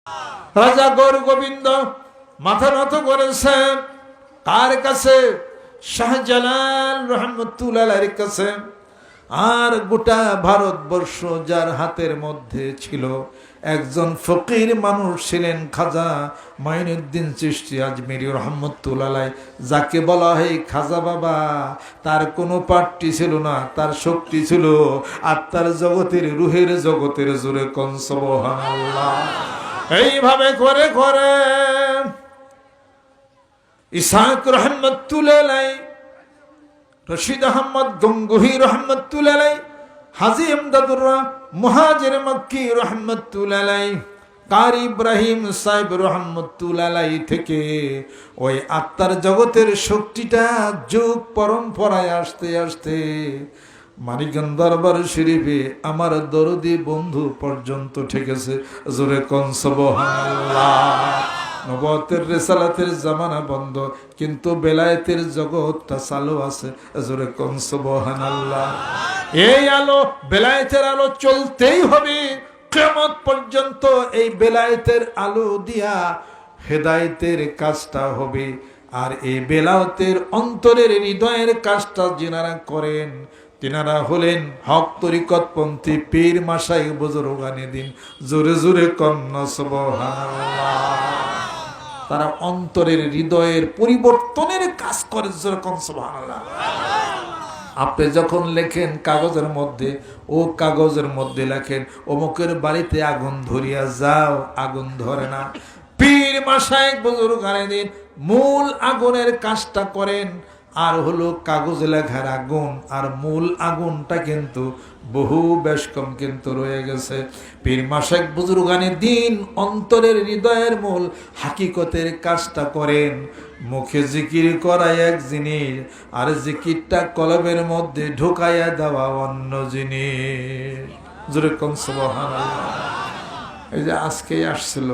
রাজা গৌর গোবিন্দ মাথা নত করেছেন কার কাছে? শাহজালাল রহমতুল্লাহর কাছে। আর গোটা ভারতবর্ষ যার হাতের মধ্যে ছিল, একজন ফকির মানুষ ছিলেন খাজা মাইনুদ্দিন চিশতি আজমিরি রহমতুল্লাহ, যাকে বলা হয় খাজা বাবা। তার কোনো পার্টি ছিল না, তার শক্তি ছিল আত্মার জগতের, রুহের জগতের। জোরে কোন সুবহানাল্লাহ। এইভাবে করে করে ইসহাক রহমতুল্লাহ, রশিদ আহমদ গঙ্গুহি রহমতুল্লাহ, হাজী ইমদাদুর মুহাজির মক্কি রহমতুল্লাহ, কারি ইব্রাহিম সাহেব রহমতুল্লাহ থেকে ওই আত্মার জগতের শক্তিটা যুগ পরম্পরায় আসতে আসতে মানিকগঞ্জ দরবার শরীফে আমার দরদি বন্ধু পর্যন্ত ঠেকেছে। জোরে কোন সুবহানাল্লাহ। নবুয়তের রিসালাতের জামানা বন্ধ, কিন্তু বেলায়েতের জগৎটা চালু আছে। জোরে কোন সুবহানাল্লাহ। এই আলো, বেলায়েতের আলো চলতেই হবে কিয়ামত পর্যন্ত। এই বেলায়েতের আলো দিয়া হেদায়েতের কাজটা হবে। আর এই বেলায়েতের অন্তরের হৃদয়ের কাজটা যিনারা করেন, তিনারা হলেন হক তরিকতপন্থী পীর মাশায়েখ বুজুর্গানে দিন। জোরে জোরে কন্না সুবহানাল্লাহ। তারা অন্তরের হৃদয়ের পরিবর্তনের কাজ করে। জোরে কন্না সুবহানাল্লাহ। আপনি যখন লেখেন কাগজের মধ্যে, ও কাগজের মধ্যে লেখেন অমুকের বাড়িতে আগুন ধরিয়া যাও, আগুন ধরে না। পীর মাশায়েখ বুজুর্গানে দিন মূল আগুনের কাজটা করেন। আর হলো কাগজ লেখার আগুন, আর মূল আগুনটা কিন্তু বহু বেশ কম কিন্তু রয়ে গেছে। পীর মাশায়েখ বুজুর্গানে দিন অন্তরের হৃদয়ের মূল হাকিকতের কাজটা করেন। মুখে জিকির করা এক জিনিস, আর জিকিরটা কলবের মধ্যে ঢুকাইয়া দেওয়া অন্য জিনিস। জোরে কোন সুবহানাল্লাহ। এই যে আজকে আসছিল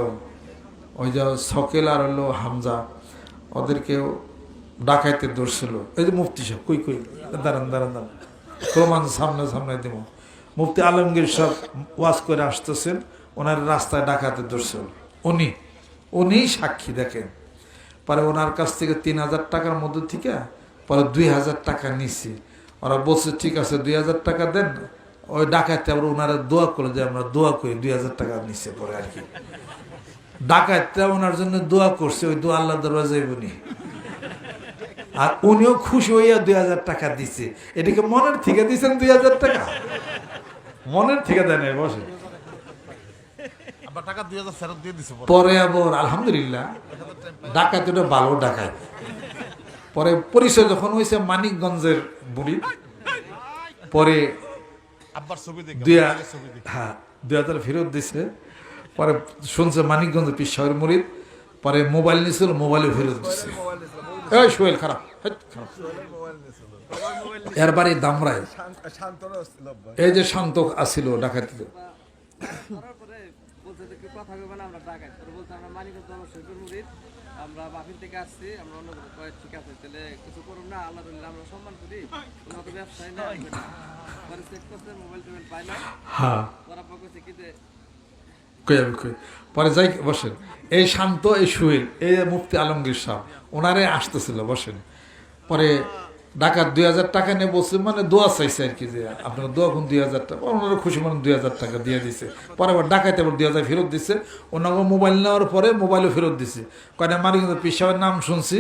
ওই যে সকেল আর হলো হামজা, ওদেরকেও ডাকাইতে ধরছিল। এই যে মুফতি সাহেব, কই কই দাঁড়ান দাঁড়ান দাঁড়ান, প্রমাণ সামনে সামনে দিব। মুফতি আলমগীর সাহেব ওয়াজ করে আসতেছেন, ওনার রাস্তায় ডাকাতে ধরছিল। উনি সাক্ষী দেখেন। পরে ওনার কাছ থেকে ৩,০০০ টাকার মধ্যে থেকে পরে ২,০০০ টাকা নিছি। ওরা বলছে ঠিক আছে ২,০০০ টাকা দেন। ওই ডাকাইতে আবার ওনারা দোয়া করে যে আমরা দোয়া করি, ২,০০০ টাকা নিচ্ছে পরে আর কি। ডাকাইতে ওনার জন্য দোয়া করছে, ওই দোয়া আল্লাহ দরবারে যাইবনি। আর উনিও খুশি হইয়া ২,০০০ টাকা দিছে। এটাকে মনের থেকে দিচ্ছেন ২,০০০ টাকা? মনের থেকে দেয় নাই, বসে পরে আবার আলহামদুলিল্লাহ ডাকাতটা ভালো ডাকাত। পরে পরিচয় যখন হয়েছে মানিকগঞ্জের মুরিদ, পরে ২,০০০ ফেরত দিছে। পরে শুনছে মানিকগঞ্জের পীর সাহেবের মুরিদ, পরে মোবাইল নিছিল, মোবাইলে ফেরত দিচ্ছে। এই সোহেল খারাপ, এর বাড়ি দামরায়। এই যে শান্ত আসিল ডাকাতিতে, পরে যাই বসেন। এই শান্ত, এই সুহেল, এই মুফতি আলমগীর সাহেব ওনারে আসতেছিল, বসেন। পরে ডাকাত ২,০০০ টাকা নিয়ে বলছে, মানে দোয়া চাইছে আর কি, যে আপনার দোয়া কোন ২,০০০ টাকা। ওনারা খুশি মানে ২,০০০ টাকা দিয়ে দিছে। পরে আবার ডাকাইতে আবার ২,০০০ ফেরত দিচ্ছে। ওনাকে মোবাইল নেওয়ার পরে মোবাইলও ফেরত দিছে। কয়টা মানিক পীর সাহেবের নাম শুনছি,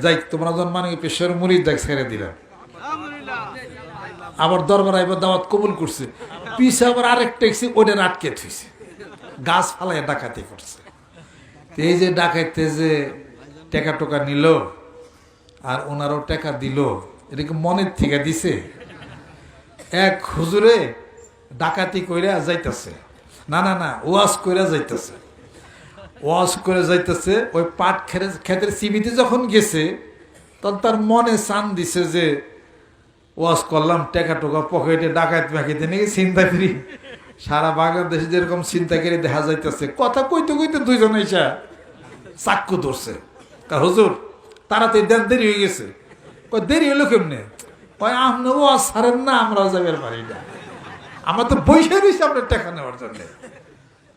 যাই তোমরা যখন মানিক পীর সাহেবের মুরিদ দেখ ছেড়ে দিলাম। আবার দরবার আইবার দাওয়াত কবুল করছে। পীর সাহেব আবার আরেকটা এসে ওইটা আটকে থুইছে, গাছ ফালাই ডাকাতি করছে। এই যে ডাকাইতে যে টাকা টোকা নিল আর ওনারও টাকা দিল, এটাকে মনের থেকে দিছে। এক হুজুরে ডাকাতি কইরা যাইতেছে, না না না ওয়াজ কইরা যাইতেছে, ওয়াজ করে যাইতেছে। ওই পাট ক্ষেতের চিবিতে যখন গেছে, তখন তার মনে চান দিছে যে ওয়াজ করলাম, টাকা টোকা পকেটে ডাকাত মাকিতে নাকি চিন্তা করি। সারা বাংলাদেশে যেরকম চিন্তা করে দেখা যাইতেছে, কথা কইতে কইতে দুইজন এসা চাক্কু ধরছে। হুজুর তাড়াতাড়ি দেন, দেরি হয়ে গেছে। দেরি হলো কেমনে? আপনি ওয়াজ ছাড়েন না, আমরাও যাবের পারি না, আমরা তো বৈশা রয়েছি আপনার টাকা নেওয়ার জন্য।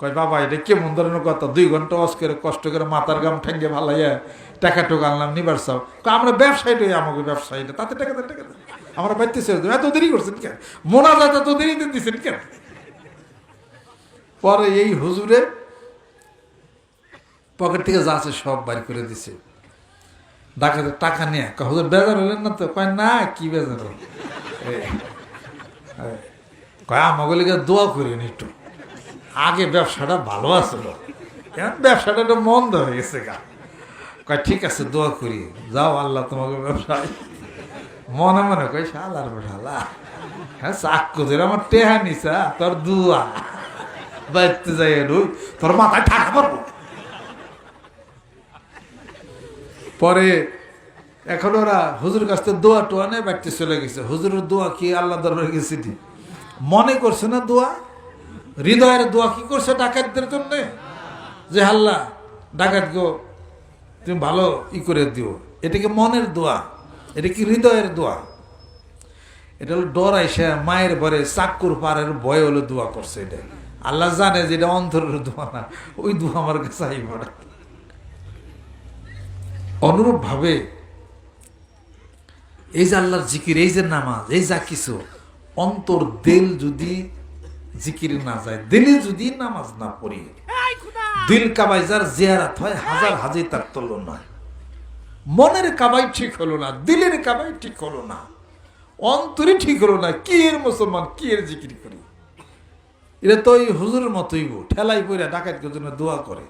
কয় বাবা এটা কেমন ধরনের কথা, 2 ঘন্টা ওয়াজ করে কষ্ট করে মাথার গাম ঠেঙ্গে ভালাইয়া টাকা টোকা আনলাম নিবার চাও। আমরা ব্যবসায়ীটা, আমাকে ব্যবসায়ীটা তাতে টাকা দেন, টাকা দেন, আমরা বাইতেছে এত দেরি করছেন কেন, মোনাজাত এত দেরি দিচ্ছেন কেন? পরে এই হুজুরে পকেট থেকে যা আছে সব বাড়ি করে দিছে। ডাকাতের টাকা নিয়ে হুজুর বেজার হলেন না তো? কয় না, কি বেজার হল? কয় আমাকে লিখে দোয়া করেন একটু, আগে ব্যবসাটা ভালো আসলো, কেন ব্যবসাটা একটু মন্দ হয়ে গেছে গা। কয় ঠিক আছে দোয়া করি, যাও আল্লাহ তোমাকে ব্যবসায়। মনে মনে কয় শালার শালা, হ্যাঁ চাকুদের আমার টেহা নিছা, তোর দুয়া বাইতে যাই তোর মাথায় ঠাকা পড়বো। পরে এখন ওরা হুজুর কাছ থেকে দোয়া টোয়া নেই, বাড়তে চলে গেছে। হুজুরের দোয়া কি আল্লাহ দরবারে গেছে, মনে করছে না দোয়া, হৃদয়ের দোয়া কি করছে ডাকাতদের জন্য, যে আল্লাহ ডাকাত গো তুমি ভালো করে দিও। এটাকে মনের দোয়া, এটা কি হৃদয়ের দোয়া? এটা হলো ডরাইসা মায়ের ভরে চাক্কুর পাড়ের ভয় হলো দোয়া করছে। এটা আল্লাহ জানে যে এটা অন্তরের দোয়া না, ওই দোয়া আমার কাছে আইব না। অনুরূপ ভাবে এই যে আল্লাহর জিকির, এই যে নামাজ, এই যা কিছু, অন্তর দিল যদি জিকির না যায়, দিলে যদি নামাজ না পড়ি, দিল কাবাই যার জিয়ারাত হয় হাজার হাজি তার তুলনা নয়। মনের কাবাই ঠিক হলো না, দিলের কাবাই ঠিক হলো না, অন্তরে ঠিক হলো না, কি এর মুসলমান, কি এর জিকির করি? এটা তো ওই হুজুরের মতোই ঠেলাই পড়ে ডাকাতের জন্য দোয়া করে,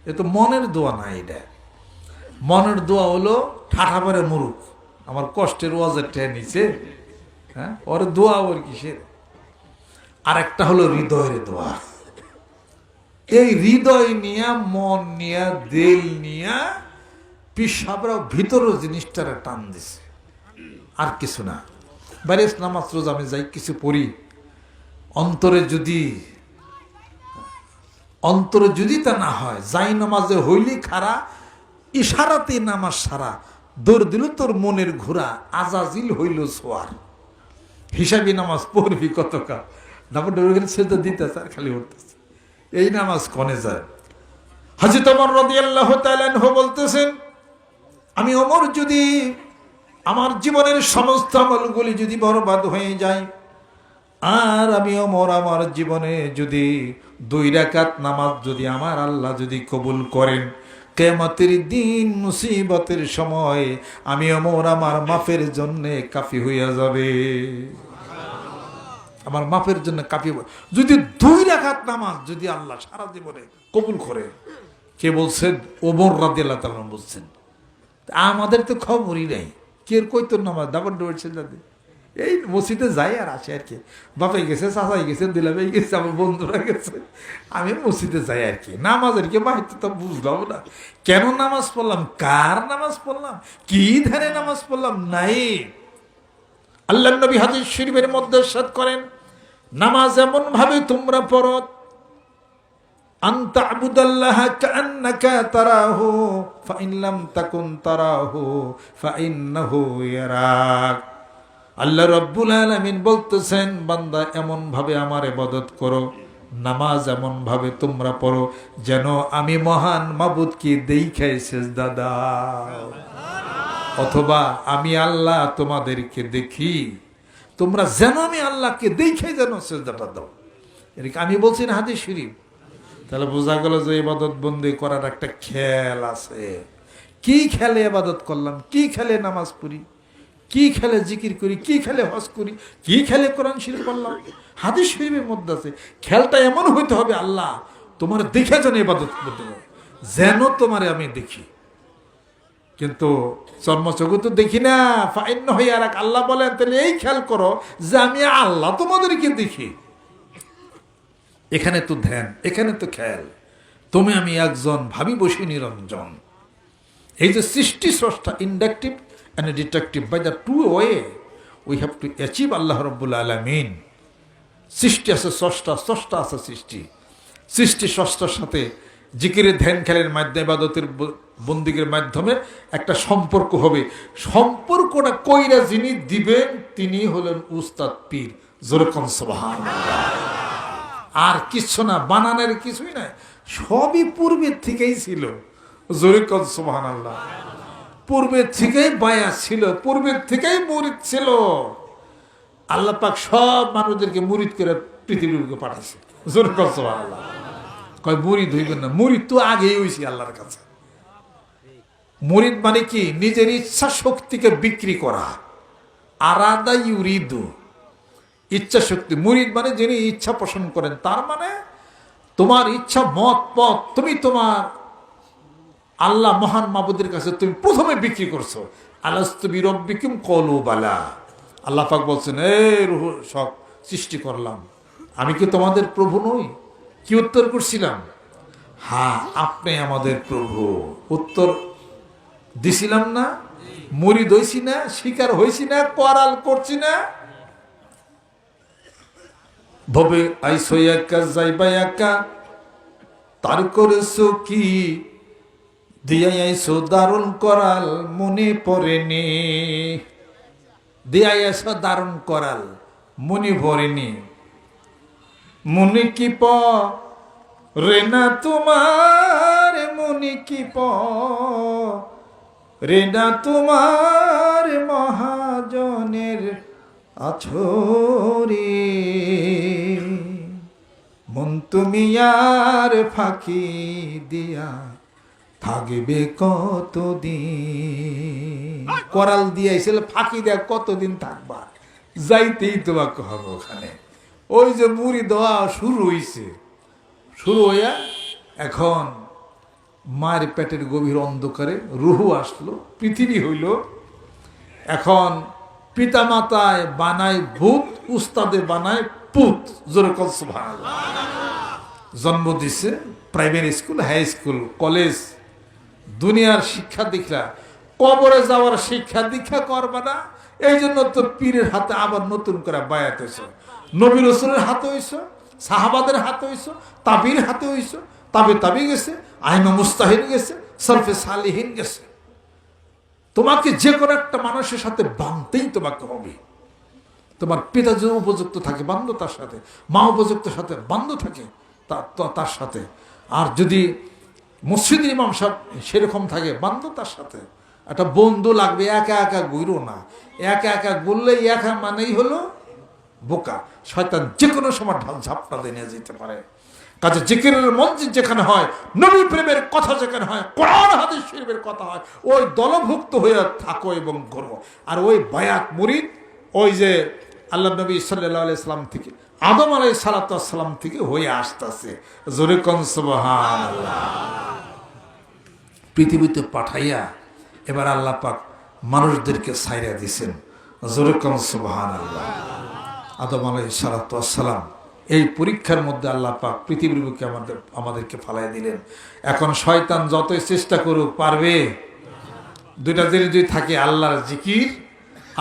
এ তো মনের দোয়া না। এটা মনের দোয়া হলো ঠাঠা পরে মুরুখ, আমার কষ্টের ওয়াজের ঠে নিচে, হ্যাঁ ওর দোয়া ওর কিসের? আর একটা হলো হৃদয়ের দোয়া। এই হৃদয় নিয়া, মন নিয়া, দিল নিয়া পিসাবরা ভিতরের জিনিসটারে টান দিছে, আর কিছু না। বাইরে নামাজ রোজ আমি যাই কিছু পড়ি, অন্তরে যদি তা না হয়, যাই নামাজে হইলি খারা, ইশারাতে নামাজ সারা, দৌড় দিল তোর মনের ঘোরা, আজাজিল হইল সোয়ার। হিসাবি নামাজ পড়বি কতকাল, তারপর ডোর সেটা দিতে আর খালি উঠতেছে, এই নামাজ কনে যায়। হযরত ওমর রাদিয়াল্লাহু তাআলা আনহু বলতেছেন, আমি ওমর যদি আমার জীবনের সমস্ত আমলগুলি যদি বরবাদ হয়ে যায়, আর আমি ওমর আমার জীবনে যদি 2 রাকাত নামাজ যদি আমার আল্লাহ যদি কবুল করেন, কিয়ামতের দিন মুসিবতের সময় আমি ওমর আমার মাফের জন্য কাফি হইয়া যাবে, আমার মাফের জন্য কাফি। যদি 2 রাকাত নামাজ যদি আল্লাহ সারা জীবনে কবুল করে, কে বলছেন? ওমর রাদিয়াল্লাহু তাআলা বলছেন। আমাদের তো খবরই নাই, কে কই তোর নামাজ দাবার ডুবেছে, এই মসজিদে যাই আর আসে আর কি, বাপাই গেছে, চাচাই গেছে, দিলাভাই গেছে, আমার বন্ধুরা গেছে, আমি মসজিদে যাই আর কি। নামাজের কি মাহিত্য তো বুঝলাম না, কেন নামাজ পড়লাম, কার নামাজ পড়লাম, কি ধারে নামাজ পড়লাম নাই। আল্লাহর নবী হাদিস শরীফের মধ্যে ইরশাদ করেন, নামাজ এমন ভাবে তোমরা পড়ো, আনতা আবুদাল্লাহা কাআন্নাকা তারাহু ফাইন লাম তাকুন তারাহু ফাইন্নাহু ইয়ারাক। আল্লাহ রাব্বুল আলামিন বলতেছেন, বান্দা এমন ভাবে আমার ইবাদত করো, নামাজ এমন ভাবে তোমরা পড়ো যেন আমি মহান মাবুদকে দেখাই সেজদা দাও, অথবা আমি আল্লাহ তোমাদেরকে দেখি, তোমরা যেন আমি আল্লাহকে দেখাই যেন সেজদাটা দাও। এদিকে আমি বলছি না হাদিস শরীফ। তাহলে বোঝা গেল যে ইবাদত বন্দি করার একটা খেল আছে। কি খেলে ইবাদত করলাম, কি খেলে নামাজ পড়ি, কি খেলে জিকির করি, কি খেলে হজ করি, কি খেলে কোরআন শরীফ পড়লাম, হাদিস শরীফের মধ্যে আছে। খেলটা এমন হইতে হবে আল্লাহ তোমার দেখে যেন ইবাদত করতে হবে, যেন তোমারে আমি দেখি। কিন্তু চর্মচক্ষু তো দেখি না, ফাইন হই আর আল্লাহ বলেন, তাহলে এই খেয়াল করো যে আমি আল্লাহ তোমাদেরকে দেখি। এখানে তো ধ্যান, এখানে তো খেয়াল, তুমি আমি একজন, ভাবি বসি নিরঞ্জন। এই যে সৃষ্টি স্রষ্টা, inductive and deductive, by the two way we have to achieve Allah Rabbul Alamin. সৃষ্টি আছে স্রষ্টা, স্রষ্টা আছে সৃষ্টি, সৃষ্টি স্রষ্টার সাথে জিকিরের ধ্যান খেলের মাধ্যমে, ইবাদতের বন্দিগের মাধ্যমে একটা সম্পর্ক হবে। সম্পর্কটা কইরা যিনি দিবেন তিনি হলেন উস্তাদ পীর। জোরে কোন সুবহানাল্লাহ। আর কিছু না, বানানের কিছুই নাই, সবই পূর্বের থেকেই ছিল। জোরে কর সুবহানাল্লাহ। পূর্বের থেকেই বায়াত ছিল, পূর্বের থেকেই মুরিদ ছিল। আল্লাহ পাক সব মানুষদেরকে মুরিদ করে পৃথিবীকে পাঠাইছে। জোরে কর সুবহানাল্লাহ। কয় মুরিদ হইবেন না, মুরিদ তো আগেই হইছে আল্লাহর কাছে। মুরিদ মানে কি? নিজের ইচ্ছা শক্তিকে বিক্রি করা। আরাদা ইউরিদু, ইচ্ছা শক্তি। মুরিদ মানে যিনি ইচ্ছা পোষণ করেন, তার মানে তোমার ইচ্ছা মত পথ তুমি তোমার আল্লাহ মহান মাবুদের কাছে তুমি প্রথমে বিক্রি করছো। আলাস্তু বিরব্বিকুম ক্বালু বালা। আল্লাহ পাক বলছেন, এই রূহ সব সৃষ্টি করলাম, আমি কি তোমাদের প্রভু নই? কি উত্তর করছিলাম? হ্যাঁ, আপনি আমাদের প্রভু। উত্তর দিছিলাম না? মুরিদ হইছি না? স্বীকার হইছি না? করাল করছি না? ভবে আইসো একা যাইবা একা, তার করেছো কি দিয়াই আইসো দারুণ করাল মনে পড়েনি। দিয়াই আইসো দারুণ করাল মনে পড়েনি। মনে কি প রে না তোমার, মনে কি প রে না তোমার মহাজনের আছরে। মন তুমি আর ফাঁকি দিয়া থাকবে কতদিন। করাল দিয়েছিল, ফাঁকি দেয়া কতদিন থাকবা, যাইতেই তোমাকে হবে ওখানে। ওই যে মুড়ি দেওয়া শুরু হইছে, শুরু হইয়া এখন মায়ের পেটের গভীর অন্ধকারে রুহু আসলো, পৃথিবী হইল। এখন পিতা মাতায় বানায় ভূত, উস্তাদে বানায় পুত। জোরে কর সুবহানাল্লাহ। জন্ম দিছে primary school, high school, college, দুনিয়ার শিক্ষা দীক্ষা। কবরে যাওয়ার শিক্ষা দীক্ষা করবা না, এই জন্য তো পীরের হাতে আবার নতুন করে বায়াত হয়েছে। নবী রাসূলের হাতে হইছো, সাহাবাদের হাতে হইছো, তাবির হাতে হইছো, তাবি গেছে, আইমা মুস্তাহিন গেছে, সলফে সালিহিন গেছে। তোমাকে যে কোনো একটা মানুষের সাথে বাঁধতেই তোমাকে হবে। তোমার পিতা যে উপযুক্ত থাকে বান্ধ তার সাথে, মা উপযুক্ত সাথে বান্ধ থাকে তার সাথে। আর যদি মসজিদের ইমাম সাহেব সেরকম থাকে বান্ধ তার সাথে। একটা বন্ধু লাগবে, একা একা ঘুরো না। একা একা ঘুরলেই একা মানেই হলো বোকা। শয়তান যে কোনো সময় ঢাল ঝাপটা দিয়ে নিয়ে যেতে পারে। কাজে জিকিরের মঞ্জিল যেখানে হয়, নবী প্রেমের কথা যেখানে হয়, কোরআন হাদিস শরীফের কথা হয়, ওই দলভুক্ত হয়ে থাকো এবং করো। আর ওই বায়াত মুরিদ ওই যে আল্লাহ নবী সাল্লাল্লাহু আলাইহি সাল্লাম থেকে, আদম আলাইহিস সালাম থেকে হয়ে আসতেছে। জোরে কোন সুবহানাল্লাহ। পৃথিবীতে পাঠাইয়া এবার আল্লাহ পাক মানুষদেরকে ছাইরা দিয়েছেন। জোরে কোন সুবহানাল্লাহ। আদম আলাইহিস সালাম এই পরীক্ষার মধ্যে আল্লাহ পাক পৃথিবীর বুকে আমাদেরকে ফালাই দিলেন। এখন শয়তান যতই চেষ্টা করুক পারবে। দুইটা যদি থাকে, আল্লাহর জিকির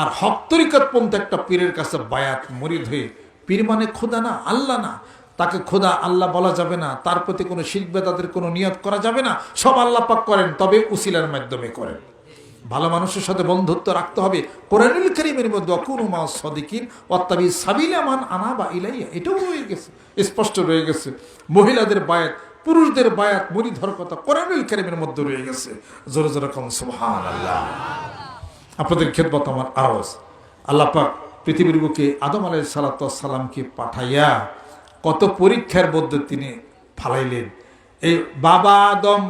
আর হক তরিকত পন্থী একটা পীরের কাছে বায়াত মুরিদ হয়ে। পীর মানে খোদা না, আল্লাহ না, তাকে খোদা আল্লাহ বলা যাবে না, তার প্রতি কোনো শিরক বিদআতের কোনো নিয়ত করা যাবে না। সব আল্লাহ পাক করেন, তবে উসিলার মাধ্যমে করেন। ভালো মানুষের সাথে বন্ধুত্ব রাখতে হবে। কোরআনুল কারীমের মধ্যে কুনু মা সাদিকিন ওয়াত্তাবি সাবিলা মান আনাবা ইলাইয়া, এটাও রয়ে গেছে, স্পষ্ট রয়ে গেছে। মহিলাদের বায়াত, পুরুষদের বায়াত মুরিদ হওয়ার কথা কোরআনুল কারীমের মধ্যে রয়ে গেছে। জোরে জোরে কোন সুবহানাল্লাহ। আপনাদের খেদমত আমার আওয়াজ। আল্লাহ পাক পৃথিবীর বুকে আদম আলাইহিস সালামকে পাঠাইয়া কত পরীক্ষার মধ্যে তিনি ফালাইলেন। এই বাবা আদম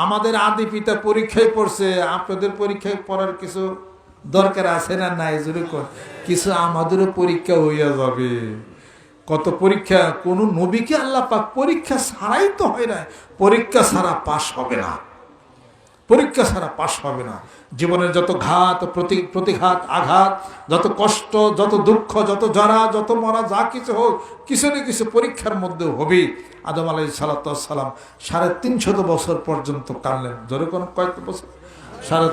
আমাদের আদি পিতা পরীক্ষায় পড়ছে, আপনাদের পরীক্ষায় পড়ার কিছু দরকার আছে না নাই? জোরে কর। কিছু আমাদেরও পরীক্ষা হইয়া যাবে। কত পরীক্ষা। কোন নবীকে আল্লাহ পাক পরীক্ষা ছাড়াই তো হয় না। পরীক্ষা ছাড়া পাশ হবে না, পরীক্ষা ছাড়া পাশ হবে না। জীবনের যত ঘাত প্রতিঘাত, আঘাত, যত কষ্ট, যত দুঃখ, যত জরা, যত মরা, যা কিছু হোক, কিছু না কিছু পরীক্ষার মধ্যে হবে। আদম আলাইহিস সালাম 350 বছর পর্যন্ত কাঁদলেন। ধরে কোন কয়েক বছর?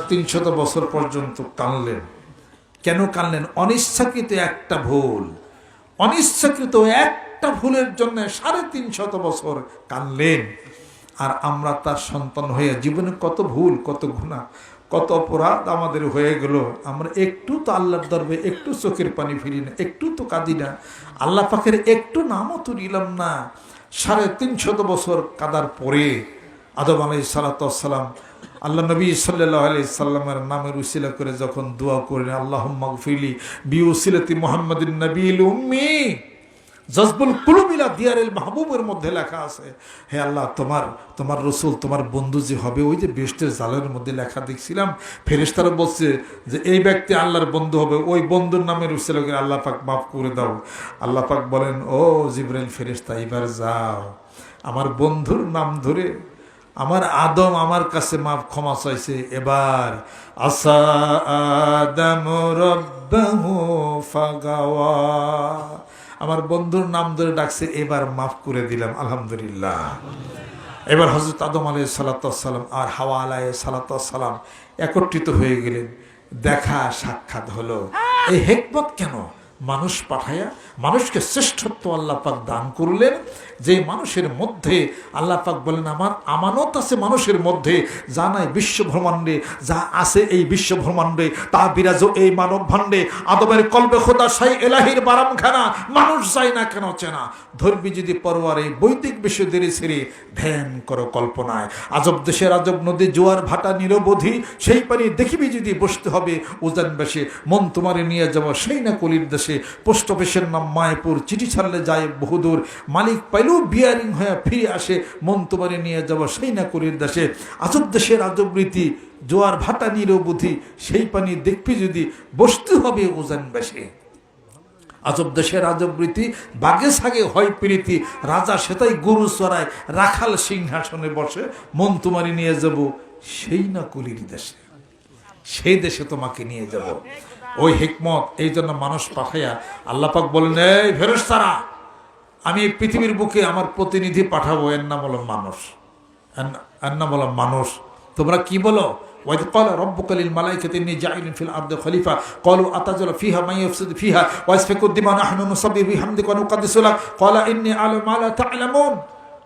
350 বছর পর্যন্ত কাঁদলেন। কেন কাঁদলেন? অনিচ্ছাকৃত একটা ভুল, অনিচ্ছাকৃত একটা ভুলের জন্য 350 বছর কাঁদলেন। আর আমরা তার সন্তান হয়ে জীবনে কত ভুল, কত গুনাহ, কত অপরাধ আমাদের হয়ে গেল, আমরা একটু তো আল্লাহর দরবারে একটু চোখের পানি ফিরি না, একটু তো কাঁদি না, আল্লাহ পাকের একটু নামও তো নিলাম না। 350 বছর কাদার পরে আদম আলাইহিস সালাম আল্লাহ নবী সাল্লাল্লাহু আলাইহি সাল্লামের নামের উসিলা করে যখন দোয়া করেন, আল্লাহুম্মা গফিরলি বিউসিলাতি মুহাম্মাদিন নবিয়্যিল উম্মি, জজবুল কুলুবিলা দিয়ারিল মাহবুবের মধ্যে লেখা আছে, হে আল্লাহ, তোমার রসুল, তোমার বন্ধু যে হবে, ওই যে বেহেশতের জালের মধ্যে লেখা দেখছিলাম, ফেরেশতারা বলছে যে এই ব্যক্তি আল্লাহর বন্ধু হবে, ওই বন্ধুর নামের উসিলা করে আল্লাহ পাক মাফ করে দাও। আল্লাহ পাক বলেন, ও জিবরাইল ফেরেশতা, এবার যাও, আমার বন্ধুর নাম ধরে আমার আদম আমার কাছে মাফ ক্ষমা চাইছে, এবার আসা আদামু রাব্বাহু ফাগাওয়া, আমার বন্ধুর নাম ধরে ডাকছে, এবার মাফ করে দিলাম, আলহামদুলিল্লাহ। এবার হযরত আদম আলাইহিস সালাম আর হাওয়া আলাইহিস সালাম একত্রিত হয়ে গেলেন, দেখা সাক্ষাৎ হলো। এই হিকমত কেন? মানুষ পাঠায়া মানুষকে শ্রেষ্ঠত্ব আল্লাহ পাক দান করলেন, যে মানুষের মধ্যে আল্লাহ পাক বলেন আমার আমানত আছে মানুষের মধ্যে, যা নাই বিশ্ব ব্রহ্মাণ্ডে, যা আছে এই বিশ্ব ব্রহ্মাণ্ডে তা বিরাজ এই মানব ভাণ্ডে, আদমের কলবে খোদা সাই এলাহির বারামখানা, মানুষ যায় না কেন চেনা, ধর্মী যদি পরওয়ারে বৈদিক বিষয়দের ছেড়ে ধ্যান করো কল্পনায়, আজব দেশের আজব নদী জোয়ার ভাটা নিরবধি, সেই পানি দেখিবি যদি বসতে হবে উজান বেশে, মন তোমারে নিয়ে যাব সেই না কলির দেশে, পোস্ট অফিসের নাম মায়াপুর, চিঠি ছাড়লে যায় বহুদূর, মালিক পাইলেও বিয়ারিং হয়ে ফিরে আসে, মন তোমারে নিয়ে যাব সেই না কলির দেশে, আজব দেশের আজব রীতি জোয়ার ভাটা নিরবধি, সেই পানি দেখবি যদি বসতে হবে উজান বেশে, আজব দেশের আজব রীতি বাগে সাগে হয় প্রীতি, রাজা সেটাই গরু চড়ায়, রাখাল সিংহাসনে বসে, মন তোমারে নিয়ে যাব সেই না কলির দেশে, সেই দেশে তোমাকে নিয়ে যাব। ওই হিকমত, এই জন্য মানুষ পাঠাইয়া আল্লাহ পাক বলেন, এই ফেরেশতারা, আমি পৃথিবীর বুকে আমার প্রতিনিধি পাঠাবো, এর নাম হলো মানুষ, এর নাম হলো মানুষ। তোমরা কি বলো? وإذ قال ربك للملائكة إني جاعل في الأرض خليفة قالوا أتجعل فيها من يفسد فيها ويسفك الدماء نحن نسبح بحمدك ونقدس لك قال إني أعلم ما لا تعلمون।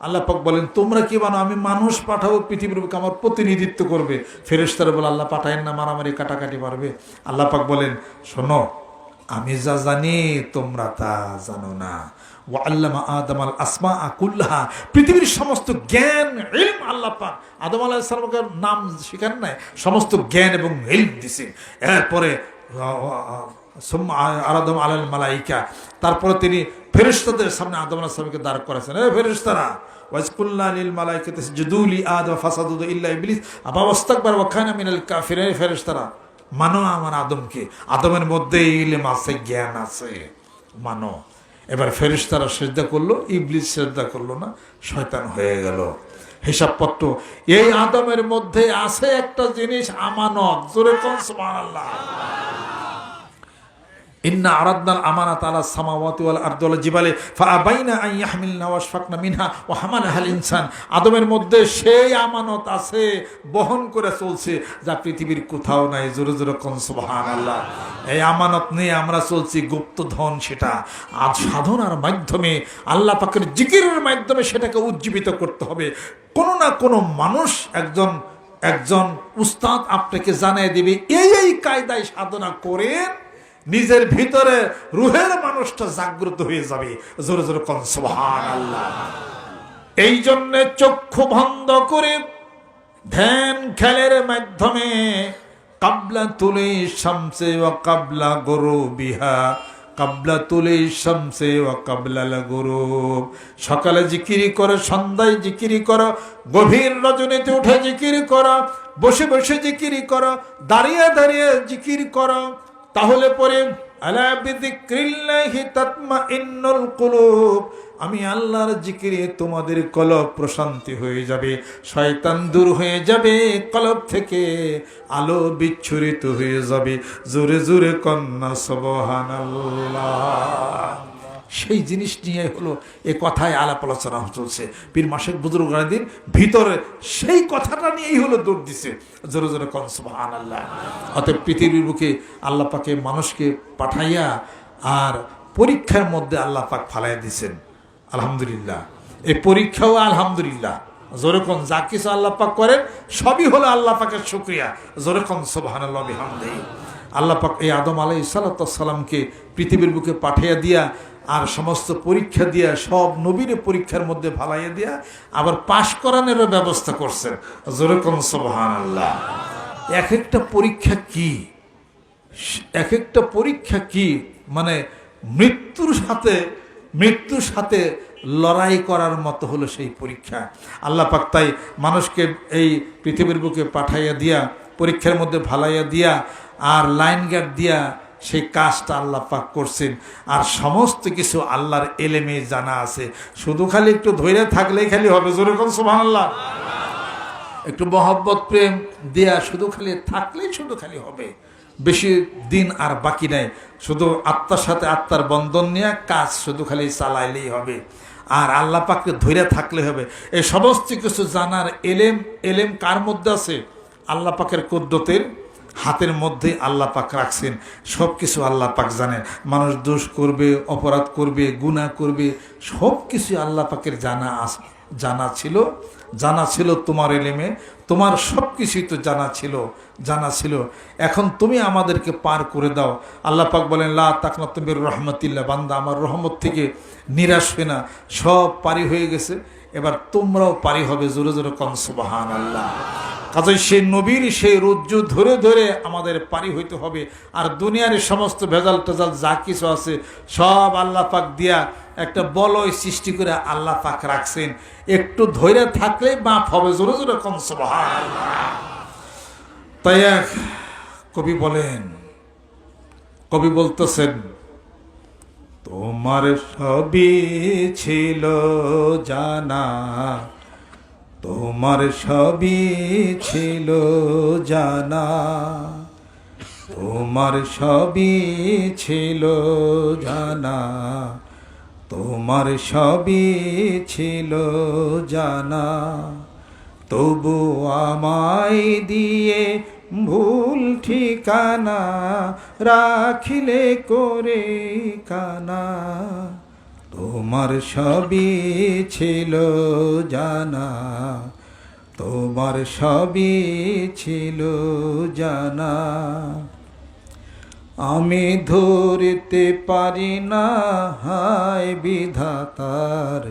আল্লাহ পাক বলেন, তোমরা কি বানো? আমি মানুষ পাঠাবো পৃথিবীর বুকে, আমার প্রতিনিধিত্ব করবে। ফেরেশতারা বলে, আল্লাহ পাঠায়েন না, মারামারি কাটাকাটি পারবে। আল্লাহ পাক বলেন, শোনো, আমি যা জানি তোমরা তা জানো না। ওয়াল্লামা আদমাল আসমা কুল্লাহা, পৃথিবীর সমস্ত জ্ঞান ইলম আল্লাহ পাক আদম আলাইহিস সালামের নাম শিখান নাই, সমস্ত জ্ঞান এবং ইলম দিছেন। এরপরে আদম আলাল মালাইকা, তারপরে তিনি ফেরেশতাদের সামনে আদম আলাইহিস সালামকে দাঁড় করেছেন, এ ফেরেশতারা, ওয়াজকুল্লা লিল মালাইকাতি ইসজুদু লি আদম ফাসাদু ইল্লা ইবলিস আবা ওয়াস্তাকবার ওয়া কানা মিনাল কাফিরিন। ফেরেশতারা, মানো আমার আদমকে, আদমের মধ্যে ইলম আছে, জ্ঞান আছে, মানো। এবার ফেরেশতারা সিজদা করলো, ইবলিস সিজদা করলো না, শয়তান হয়ে গেল। হিসাবপত্র, এই আদমের মধ্যে আছে একটা জিনিস, আমানত। জোরে কোন সুবহানাল্লাহ। ইন্না আরাদনাল আমানাতা আলাস সামাওয়াতি ওয়াল আরদি ওয়াল জিবালি ফাআবাইনা আন ইয়াহমিলনা ওয়াশফাকনা মিনহা ওয়া হামালাহাল ইনসান। আদমের মধ্যে সেই আমানত আছে, বহন করে চলছে, যা পৃথিবীর কোথাও নাই। জোরে জোরে কোন সুবহানাল্লাহ। এই আমানত নিয়ে আমরা চলছি, গুপ্তধন সেটা। আজ সাধনার মাধ্যমে, আল্লাহ পাকের জিকিরের মাধ্যমে সেটাকে উজ্জীবিত করতে হবে। কোনো না কোনো মানুষ, একজন উস্তাদ আপনাকে জানিয়ে দিবে, এই কায়দায় সাধনা করেন, নিজের ভিতরে রুহের মানুষটা জাগ্রত হয়ে যাবে। জোরে জোরে কোন সুবহানাল্লাহ। এই জন্য চক্ষু বন্ধ করে ধ্যান খেলের মাধ্যমে কাবলা তুলে শামসে ওয়া কাবলা গুরুবিহা, কাবলা তুলে শামসে ওয়া কাবলা গুরুব। সকালে জিকিরি করো, সন্ধ্যায় জিকিরি করো, গভীর রজনীতে উঠে জিকিরি করো, বসে বসে জিকিরি করো, দাঁড়িয়ে দাঁড়িয়ে জিকির করো। তাহলে পরে আলা বিযিক্রিল্লাহি তাতমাইন্নুল কুলুব, আমি আল্লাহর জিকিরে তোমাদের কলব প্রশান্তি হয়ে যাবে, শয়তান দূর হয়ে যাবে, কলব থেকে আলো বিচ্ছুরিত হয়ে যাবে। জোরে জোরে কন্না সুবহানাল্লাহ। সেই জিনিস নিয়ে হলো এ কথায় আলাপ আলোচনা চলছে। পীর মাশায়েখ বুজুর্গানের দিন ভিতরে সেই কথাটা নিয়েই হলো দৌড় দিছে। জোরে জোরে কোন সুবহানাল্লাহ। অতএব পৃথিবীর বুকে আল্লাহ পাকে মানুষকে পাঠাইয়া আর পরীক্ষার মধ্যে আল্লাহ পাক ফালাই দিছেন। আলহামদুলিল্লাহ। এই পরীক্ষাও আলহামদুলিল্লাহ, জোরে কোন, যা কিছু আল্লাহ পাক করেন সবই হলো আল্লাহ পাকের শুকরিয়া। জোরে কোন সুবহানাল্লাহ বিহামদিহি। আল্লাহ পাক এই আদম আলাইহিস সালামকে পৃথিবীর বুকে পাঠিয়ে দিয়া আর সমস্ত পরীক্ষা দিয়া সব নবীর পরীক্ষার মধ্যে ভালাইয়া দিয়া আবার পাশ করানোরও ব্যবস্থা করছেন। জোরে কোন সুবহানাল্লাহ। এক একটা পরীক্ষা কি, এক একটা পরীক্ষা কি, মানে মৃত্যুর সাথে লড়াই করার মতো হলো সেই পরীক্ষা। আল্লাহ পাক তাই মানুষকে এই পৃথিবীর বুকে পাঠাইয়া দিয়া পরীক্ষার মধ্যে ভালাইয়া দিয়া আর লাইন গার্ড দিয়া সেই কাজটা আল্লাহ পাক করছেন। আর সমস্ত কিছু আল্লাহর এলেমে জানা আছে, শুধু খালি একটু ধৈর্য থাকলেই খালি হবে। জোরে কোন সুবহানাল্লাহ। একটু মহব্বত প্রেম দেয়া শুধু খালি থাকলেই শুধু খালি হবে, বেশি দিন আর বাকি নাই। শুধু আত্মার সাথে আত্মার বন্ধন নিয়ে কাজ শুধু খালি চালাইলেই হবে, আর আল্লাহ পাককে ধৈর্য থাকলে হবে। এই সমস্ত কিছু জানার এলেম কার মধ্যে আছে? আল্লাহ পাকের কুদরতের হাতের মধ্যে আল্লাহ পাক রাখছেন। সব কিছু আল্লাহ পাক জানেন। মানুষ দোষ করবে, অপরাধ করবে, গুনাহ করবে, সব কিছু আল্লাহ পাকের জানা ছিল তোমার এলেমে। তোমার সব কিছুই তো জানা ছিল। এখন তুমি আমাদেরকে পার করে দাও। আল্লাহ পাক বলেন লা তাকনাতু মির রাহমাতিল্লাহ, বান্দা আমার রহমত থেকে নিরাশ হয় না, সব পারি হয়ে গেছে, এবার তোমরাও পারি হবে। জোরে জোরে কোন সুবহানাল্লাহ। কাজে সেই নবীর সেই রজ্জু ধরে ধরে আমাদের পারি হইতে হবে। আর দুনিয়ার সমস্ত ভেজাল টেজাল যা কিছু আছে সব আল্লাহ পাক দিয়া একটা বলয় সৃষ্টি করে আল্লাহ পাক রাখছেন। একটু ধৈর্য থাকলেই মাফ হবে। জোরে জোরে কোন সুবহানাল্লাহ। তাই এক কবি বলতেছেন, তোমার সবই ছিল জানা, তোমার সবই ছিল জানা, তোমার সবই ছিল জানা, তোমার সবই ছিল জানা, তবু আমায় দিয়ে ভুল ঠিকানা রাখিলে করে কানা, তোমার সবই ছিল জানা, তোমার সবই ছিল জানা। আমি ধরতে পারি না হায় বিধাতার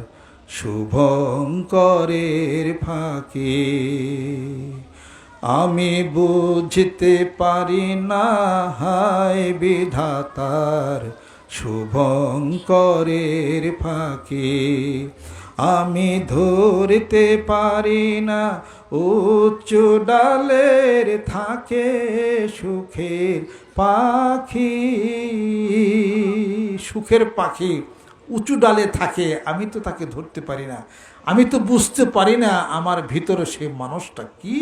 শুভঙ্করের ফাঁকে, আমি বুঝতে পারি না হায় বিধাতার শুভঙ্করের ফাঁকে, আমি ধরতে পারি না উচ্চ ডালের থাকে সুখের পাখি, সুখের পাখি উঁচু ডালে থাকে, আমি তো তাকে ধরতে পারি না, আমি তো বুঝতে পারি না আমার ভিতরে সেই মানুষটা কি,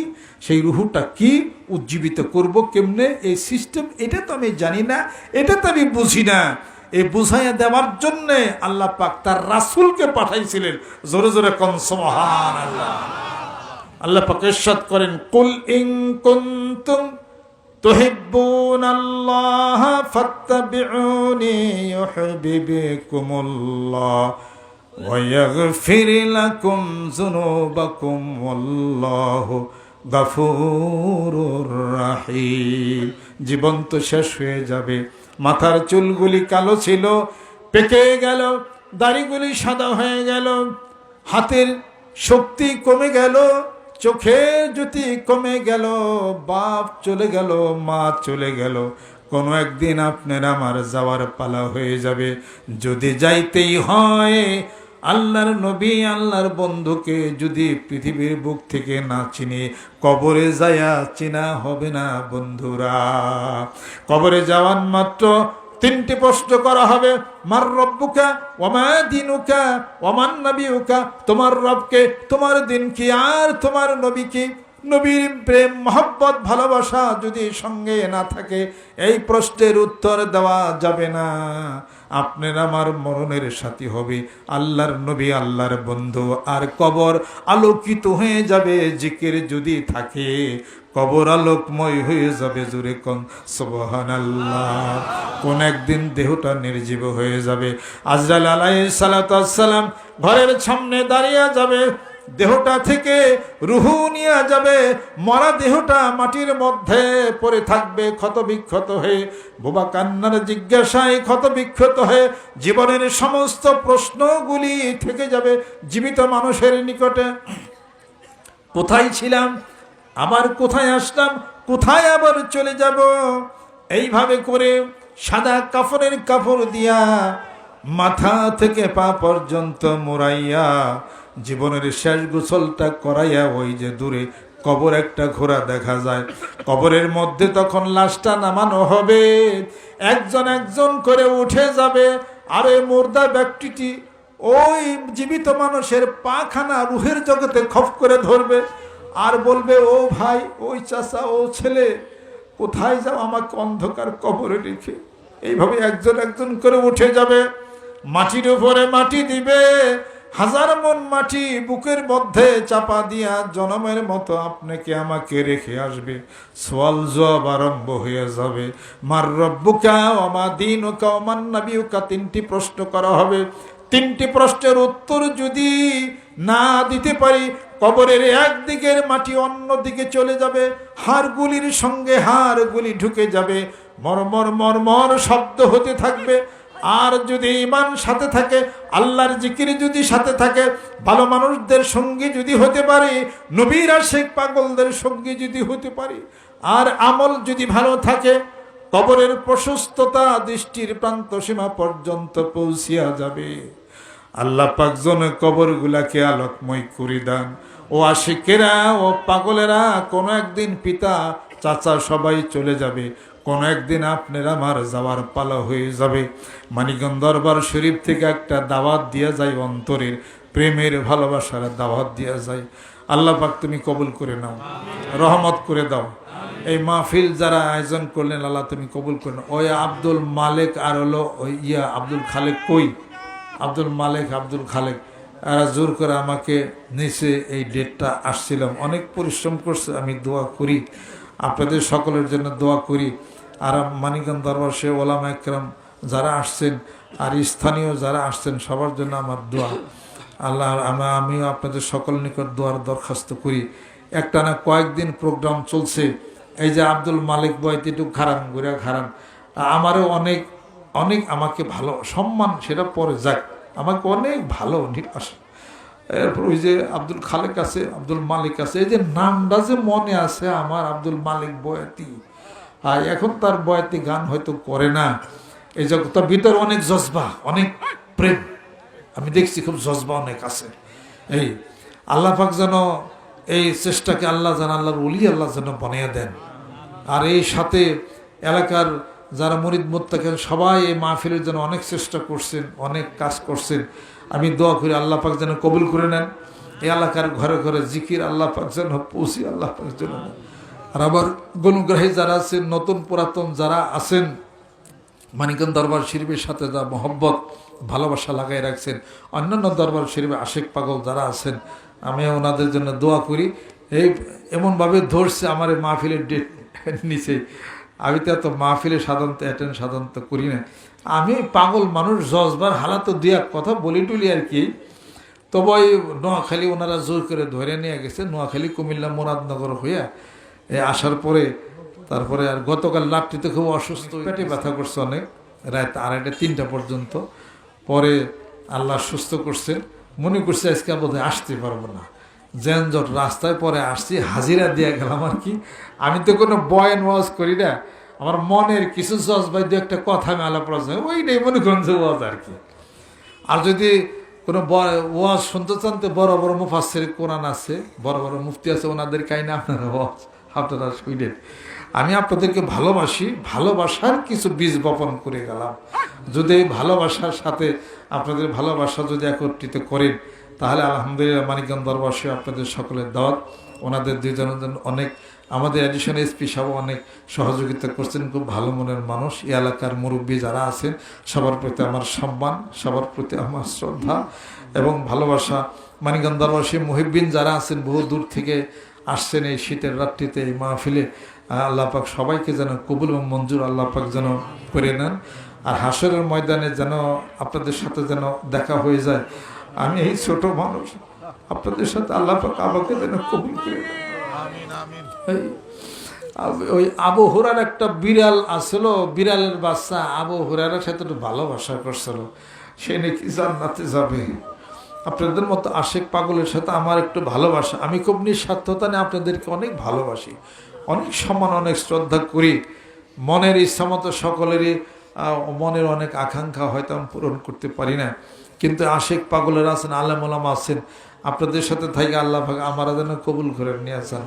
সেই রুহুটা কি, উজ্জীবিত করব কেমনে, এই সিস্টেম এটা তো আমি জানি না, এটা তো আমি বুঝি না। এই বুঝাইয়া দেওয়ার জন্য আল্লাহ পাক তার রাসূলকে পাঠাইছিলেন। জোরে জোরে কোন সুবহানাল্লাহ। আল্লাহ পাক ইরশাদ করেন, কুল ইন কুনতুম তুহিব্বুনাল্লাহ ফাত্তাবিউনি ইউহিব্বুকুমুল্লাহ ওয়া ইয়াগফির লাকুম যুনুবাকুম ওয়াল্লাহু গফুরুর রাহিম। জীবন তো শেষ হয়ে যাবে, মাথার চুলগুলি কালো ছিল পেকে গেল, দাড়িগুলি সাদা হয়ে গেল, হাতের শক্তি কমে গেল, চোখের জ্যোতি কমে গেল, বাপ চলে গেল, মা চলে গেল, কোনো একদিন আপনার আমার যাওয়ার পালা হয়ে যাবে। যদি যাইতেই হয় আল্লাহর নবী আল্লাহর বন্ধুকে যদি পৃথিবীর বুক থেকে না চিনি, কবরে যায়া চিনা হবে না বন্ধুরা। কবরে যাওয়ার মাত্র তিনটি প্রশ্ন করা হবে, মার রব্বুকা ওয়া মা দীনুকা ওয়া মান নাবিয়ুকা, তোমার রবকে, তোমার দিন কি, আর তোমার নবী কি। নবীর প্রেম মহব্বত ভালোবাসা যদি সঙ্গে না থাকে এই প্রশ্নের উত্তর দেওয়া যাবে না। আপনার আমার মরণের সাথী হবে আল্লাহর নবী আল্লাহর বন্ধু, আর কবর আলোকিত হয়ে যাবে জিকির যদি থাকে, কবর আলোকময় হয়ে যাবে। জোরে কোন সুবহানাল্লাহ। কোন একদিন দেহটা নির্জীব হয়ে যাবে, আজরাইল আলাইহিস সালাতু ওয়াস সালাম ঘরের সামনে দাঁড়িয়ে যাবে, দেহটা থেকে রুহু নিয়ে যাবে, মরা দেহটা মাটির মধ্যে পড়ে থাকবে ক্ষতবিক্ষত হয়ে, বোবা কান্নার জিজ্ঞাসায় ক্ষতবিক্ষত হয়ে জীবনের সমস্ত প্রশ্নগুলি থেকে যাবে জীবিত মানুষের নিকটে। কোথায় ছিলাম, আবার কোথায় আসলাম, কোথায় আবার চলে যাব। এইভাবে করে সাদা কাফনের কাপড় দিয়া মাথা থেকে পা পর্যন্ত মোড়াইয়া জীবনের শেষ গোসলটা করাইয়া ওই যে দূরে কবর একটা ঘোড়া দেখা যায়, কবরের মধ্যে তখন লাশটা নামানো হবে, একজন একজন করে উঠে যাবে। আর এই মুর্দা ব্যক্তিটি ওই জীবিত মানুষের পাখানা রুহের জগতে খপ করে ধরবে আর বলবে, ও ভাই, ওই চাচা, ও ছেলে, কোথায় যাও আমাকে অন্ধকার কবরে রেখে। এইভাবে একজন একজন করে উঠে যাবে, মাটির উপরে মাটি দিবে, হাজার মন মাটি বুকের মধ্যে চাপা দিয়া জনমের মতো আপনাকে আমাকে রেখে আসবে। সওয়াল জবাব আরম্ভ হয়ে যাবে। মার রব্বুকা ওয়া মা দীনুকা ওয়া মান নাবিয়ুকা, তিনটি প্রশ্ন করা হবে। তিনটি প্রশ্নের উত্তর যদি না দিতে পারি, কবরের একদিকের মাটি অন্যদিকে চলে যাবে, হাড়গুলির সঙ্গে হাড়গুলি ঢুকে যাবে, মরমর মরমর শব্দ হতে থাকবে। আর যদি ঈমান সাথে থাকে, আল্লাহর জিকির যদি সাথে থাকে, ভালো মানুষদের সঙ্গী যদি হতে পারি, নবীর আশিক পাগলদের সঙ্গী যদি হতে পারি, আর আমল যদি ভালো থাকে, কবরের প্রশস্ততা দৃষ্টির প্রান্ত সীমা পর্যন্ত পৌঁছিয়া যাবে। আল্লাহ পাক যেন কবরগুলাকে আলোকময় করে দেন। ও আশিকেরা, ও পাগলেরা, কোনো একদিন পিতা চাচা সবাই চলে যাবে, কোনো একদিন আপনার আমার যাওয়ার পালা হয়ে যাবে। মানিকগঞ্জ দরবার শরীফ থেকে একটা দাওয়াত দিয়া যায়, অন্তরের প্রেমের ভালোবাসার দাওয়াত দিয়া যায়। আল্লাহ পাক তুমি কবুল করে নাও, রহমত করে দাও। এই মাহফিল যারা আয়োজন করলেন, আল্লাহ তুমি কবুল করে নাও। ওই আব্দুল মালেক আর হলো ওই আব্দুল খালেক, কই আব্দুল মালেক, আব্দুল খালেক, এরা জোর করে আমাকে নিচে এই ডেটটা আসছিলাম, অনেক পরিশ্রম করছে। আমি দোয়া করি, আপনাদের সকলের জন্য দোয়া করি। আর মানিকগঞ্জ দরবার শে ওলামা একরাম যারা আসছেন আর স্থানীয় যারা আসছেন, সবার জন্য আমার দোয়া। আল্লাহ, আমিও আপনাদের সকল নিকট দোয়ার দরখাস্ত করি। একটা না কয়েকদিন প্রোগ্রাম চলছে, এই যে আব্দুল মালিক বয়তে একটু খারান ঘুরে খারান, আমারও অনেক অনেক আমাকে ভালো সম্মান, সেটা পরে যাক, আমাকে অনেক ভালো নিরাশ। এরপর ওই যে আব্দুল খালেক আছে, আব্দুল মালিক আছে, এই যে নামটা যে মনে আছে আমার, আব্দুল মালিক বয়াতি। আর এখন তার বয়াতি গান হয়তো করে না, এই যে তার ভিতর অনেক জজবা, অনেক প্রেম, আমি দেখছি খুব জজবা অনেক আছে। এই আল্লাহ পাক যেন এই চেষ্টাকে আল্লাহ যেন আল্লাহর ওলি আল্লাহ যেন বানিয়ে দেন। আর এই সাথে এলাকার যারা মুরিদ মুত্তাকিন সবাই এই মাহফিলের জন্য অনেক চেষ্টা করছেন, অনেক কাজ করছেন। আমি দোয়া করি আল্লাহ পাক যেন কবুল করে নেন। এই এলাকার ঘরে ঘরে জিকির আল্লাহ পাক যেন পৌঁছি, আল্লাহ পাক যেন। আর আবার গুণগ্রাহী যারা আছেন, নতুন পুরাতন যারা আছেন, মানিকগঞ্জ দরবার শরীফের সাথে যা মহব্বত ভালোবাসা লাগাই রাখছেন, অন্যান্য দরবার শরীফে আশেক পাগল যারা আছেন, আমি ওনাদের জন্য দোয়া করি। এই এমনভাবে ধরছে আমার এই মাহফিলের ডেট নিচে, আমি তো এত মাহফিলে সাধারণত করি না। আমি পাগল মানুষ, জজবার হালাত দিয়া কথা বলি টুলি আর কি। তবে ওই নোয়াখালী ওনারা জোর করে ধরে নিয়ে গেছে, নোয়াখালী কুমিল্লা মুরাদনগর হইয়া আসার পরে তারপরে আর গতকাল রাত্রিতে খুব অসুস্থ, পেটে ব্যথা করছে অনেক, রাত 2:30-3টা পর্যন্ত। পরে আল্লাহ সুস্থ করছেন, মনে করছে আজকে বোধহয় আসতে পারবো না, যানজট রাস্তায়। পরে আসছি, হাজিরা দিয়ে গেলাম আর কি। আমি তো কোনো বয়ান ওয়াজ করি না, আমার মনের কিছু জজবাই দু একটা কথা আমি আলাপ করা যায়, ওই নেই মনে করেন যে ওয়াজ আর কি। আর যদি কোনো ওয়াজ শুনতে চান তো বড় বড় মুফাসসির কোরআন আছে, বড় বড় মুফতি আছে, ওনাদের কাহিনী আপনারা ওয়াজ আপনারা শুনলেন। আমি আপনাদেরকে ভালোবাসি, ভালোবাসার কিছু বীজ বপন করে গেলাম। যদি ভালোবাসার সাথে আপনাদের ভালোবাসা যদি একত্রিত করেন, তাহলে আলহামদুলিল্লাহ মানিকগঞ্জ দরবারে আপনাদের সকলের দাওয়াত। ওনাদের দুইজনের অনেক, আমাদের অ্যাডিশনাল এসপি সাহেব অনেক সহযোগিতা করছেন, খুব ভালো মনের মানুষ। এই এলাকার মুরব্বী যারা আছেন, সবার প্রতি আমার সম্মান, সবার প্রতি আমার শ্রদ্ধা এবং ভালোবাসা। মানিকগঞ্জ দরবারে মুহিব্বিন যারা আছেন, বহু দূর থেকে আসছেন এই শীতের রাত্রিতে এই মাহফিলে, আল্লাহ পাক সবাইকে যেন কবুল এবং মঞ্জুর আল্লাহ পাক যেন করে নেন। আর হাসরের ময়দানে যেন আপনাদের সাথে যেন দেখা হয়ে যায়। আমি এই ছোট মানুষ, আপনাদের সাথে আল্লাহ পাক আমাকে যেন কবুল করে নেন। আমিন আমিন। ওই আবু হুরার একটা বিড়াল আসলো, বিড়ালের বাচ্চা আবু হুরারের সাথে একটু ভালোবাসা করছিল, সে নাকি জান্নাতে যাবে। আপনাদের মতো আশেক পাগলের সাথে আমার একটু ভালোবাসা, আমি খুব নিঃস্বার্থতা নিয়ে আপনাদেরকে অনেক ভালোবাসি, অনেক সম্মান, অনেক শ্রদ্ধা করি। মনের ইচ্ছা মতো সকলেরই মনের অনেক আকাঙ্ক্ষা হয়তো আমি পূরণ করতে পারি না, কিন্তু আশেক পাগলের আছেন, আলেম ওলামা আছেন, আপনাদের সাথে থেকে আল্লাহ পাক আমার যেন কবুল করে নিয়ে আসেন।